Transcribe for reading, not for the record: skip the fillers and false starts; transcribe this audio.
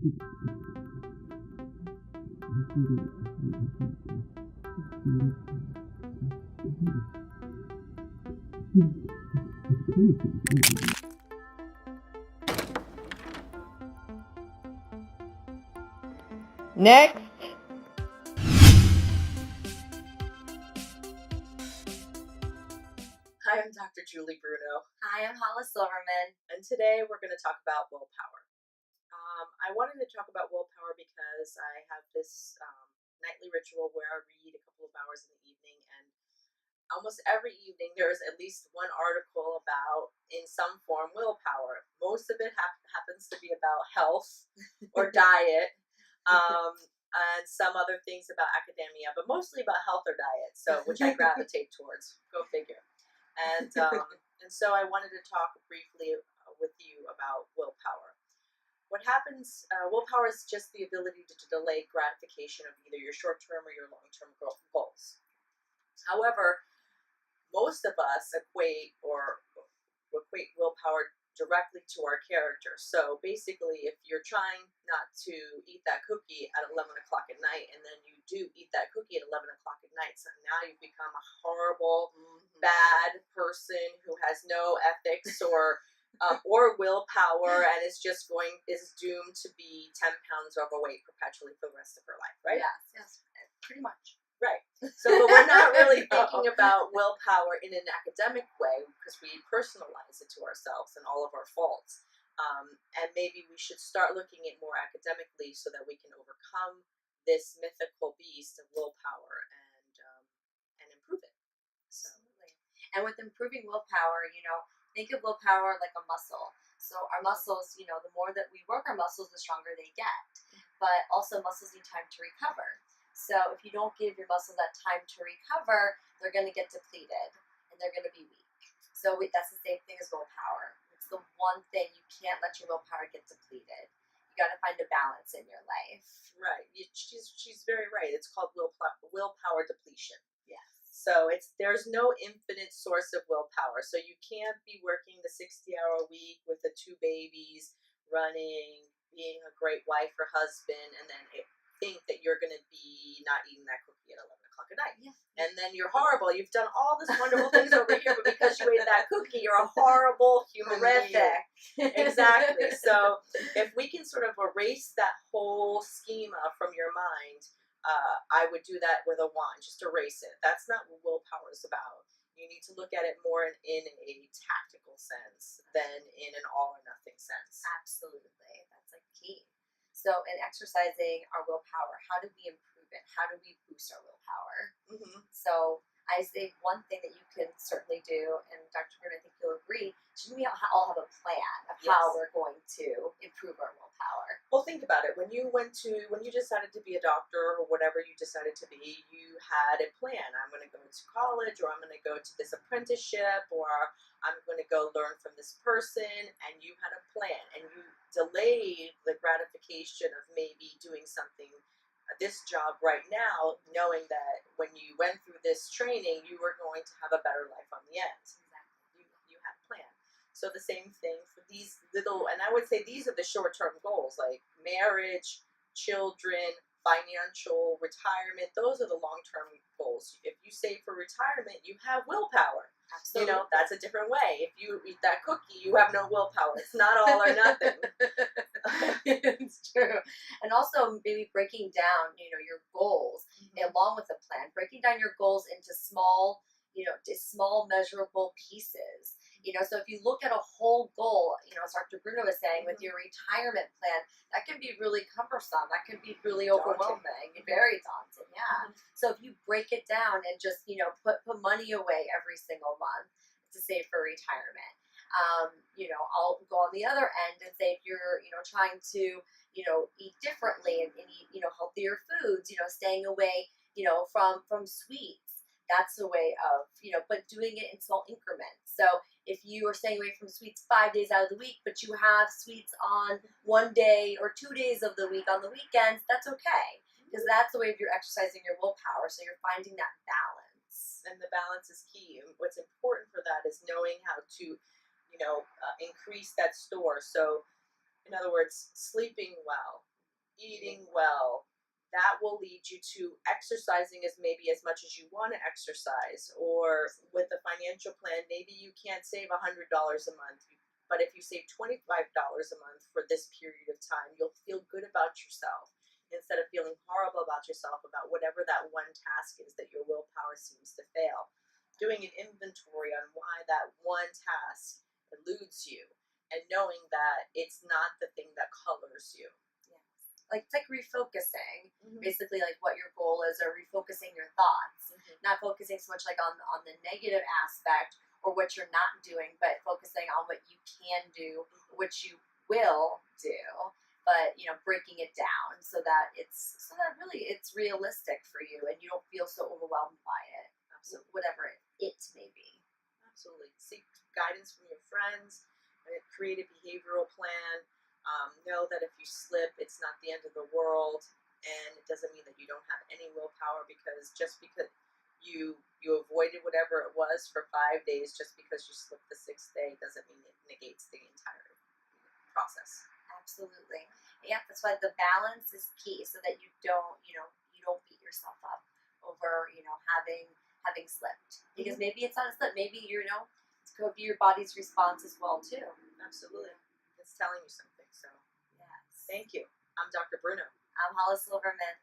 Next. Hi, I'm Dr. Julie Bruno. Hi, I'm Hala Silverman. And today we're going to talk about willpower. I wanted to talk about willpower because I have this nightly ritual where I read a couple of hours in the evening, and almost every evening there is at least one article about, in some form, willpower. Most of it happens to be about health or diet, and some other things about academia, but mostly about health or diet, so which I gravitate towards. Go figure. And so I wanted to talk briefly with you about willpower. What happens, willpower is just the ability to delay gratification of either your short-term or your long-term goals. However, most of us equate willpower directly to our character. So basically, if you're trying not to eat that cookie at 11 o'clock at night, and then you do eat that cookie at 11 o'clock at night, so now you've become a horrible, bad person who has no ethics or willpower, and is doomed to be 10 pounds overweight perpetually for the rest of her life, right? Yes, pretty much. Right. So we're not really thinking about willpower in an academic way, because we personalize it to ourselves and all of our faults. And maybe we should start looking at it more academically so that we can overcome this mythical beast of willpower and improve it. So. Absolutely. And with improving willpower, think of willpower like a muscle. So our muscles, the more that we work our muscles, the stronger they get. But also muscles need time to recover. So if you don't give your muscle that time to recover, they're going to get depleted and they're going to be weak. So that's the same thing as willpower. It's the one thing you can't let your willpower get depleted. You got to find a balance in your life. Right. She's very right. It's called willpower depletion. Yes. So there's no infinite source of willpower. So you can't be working the 60-hour week with the 2 babies, running, being a great wife or husband, and then think that you're going to be not eating that cookie at 11 o'clock at night. Yeah. And then you're horrible. You've done all these wonderful things over here, but because you ate that cookie, you're a horrible human being. Exactly. So if we can sort of erase that whole schema from your mind, I would do that with a wand. Just erase it. That's not what willpower is about. You need to look at it more in a tactical sense than in an all or nothing sense. Absolutely. That's like key. So in exercising our willpower, how do we improve it? How do we boost our willpower? Mm-hmm. So I say one thing that you can certainly do, and Dr. Bruno, I think you'll agree, should we all have a plan of how we're going to improve our willpower? Well, think about it. When you decided to be a doctor or whatever you decided to be, you had a plan. I'm going to go to college, or I'm going to go to this apprenticeship, or I'm going to go learn from this person, and you had a plan, and you delayed the gratification of maybe doing something, this job right now, knowing that when you went through this training, you were going to have a better life on the end. Exactly. You had a plan. So the same thing for these little, and I would say these are the short-term goals, like marriage, children, financial, retirement. Those are the long-term goals. If you save for retirement, you have willpower. Absolutely. That's a different way. If you eat that cookie, you have no willpower. It's not all or nothing. It's true. And also maybe breaking down, your goals along with a plan, breaking down your goals into small, small measurable pieces. So if you look at a whole goal, as Dr. Bruno was saying, with your retirement plan, that can be really cumbersome. That can be really overwhelming and very daunting. Yeah. So if you break it down and just, put money away every single month to save for retirement. I'll go on the other end and say if you're, trying to, eat differently and eat, healthier foods, staying away, from sweets. That's a way of, but doing it in small increments. So if you are staying away from sweets 5 days out of the week, but you have sweets on 1 day or 2 days of the week on the weekends, that's okay. Because that's the way of you're exercising your willpower. So you're finding that balance. And the balance is key. And what's important for that is knowing how to, increase that store. So in other words, sleeping well, eating well. That will lead you to exercising as maybe as much as you want to exercise. Or with a financial plan, maybe you can't save $100 a month, but if you save $25 a month for this period of time, you'll feel good about yourself instead of feeling horrible about yourself about whatever that one task is that your willpower seems to fail. Doing an inventory on why that one task eludes you and knowing that it's not the thing that colors you. Yes. Like it's like refocusing, Mm-hmm. basically like what your goal is, or refocusing your thoughts. Mm-hmm. Not focusing so much like on the negative aspect or what you're not doing, but focusing on what you can do, what you will do. But breaking it down so that really it's realistic for you, and you don't feel so overwhelmed by it, Absolutely. whatever it may be. Absolutely. Seek guidance from your friends. Create a behavioral plan. Know that if you slip, it's not the end of the world, and it doesn't mean that you don't have any willpower because just because you avoided whatever it was for 5 days, just because you slipped the sixth day doesn't mean it negates the entire process. Absolutely. Yeah, that's why the balance is key, so that you don't beat yourself up over, having slipped. Because Mm-hmm. maybe it's not a slip. Maybe it could be your body's response as well too. Absolutely, it's telling you something. So Yes. thank you. I'm Dr. Bruno. I'm Hollis Silverman.